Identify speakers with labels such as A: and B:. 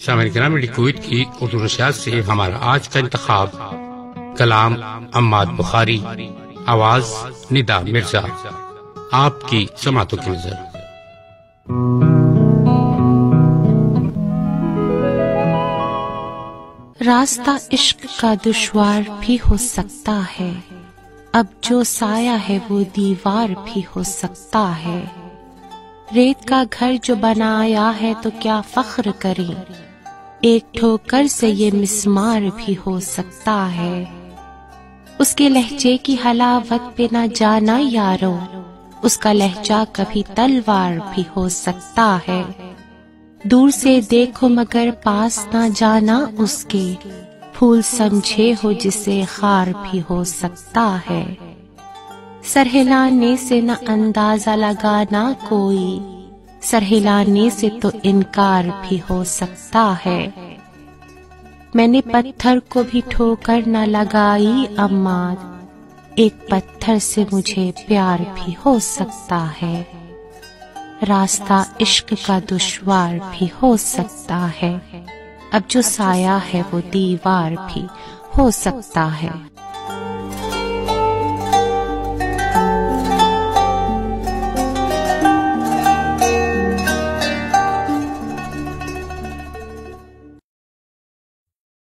A: सामईन किराम, कुवैत की उर्दू नशियात से हमारा आज का इंतखाब कलाम अम्माद बुखारी, आवाज निदा मिर्जा। आपकी समातों की नजर।
B: रास्ता इश्क का दुश्वार भी हो सकता है, अब जो साया है वो दीवार भी हो सकता है। रेत का घर जो बनाया है तो क्या फख्र करें, एक ठोकर से ये मिस्मार भी हो सकता है। उसके लहजे की हलावत पे ना जाना यारो, उसका लहजा कभी तलवार भी हो सकता है। दूर से देखो मगर पास ना जाना उसके, फूल समझे हो जिसे खार भी हो सकता है। सर हिलाने से न अंदाजा लगाना कोई, सर हिलाने से तो इनकार भी हो सकता है। मैंने पत्थर को भी ठोकर न लगाई अम्माद, एक पत्थर से मुझे प्यार भी हो सकता है। रास्ता इश्क का दुश्वार भी हो सकता है, अब जो साया है वो दीवार भी हो सकता है।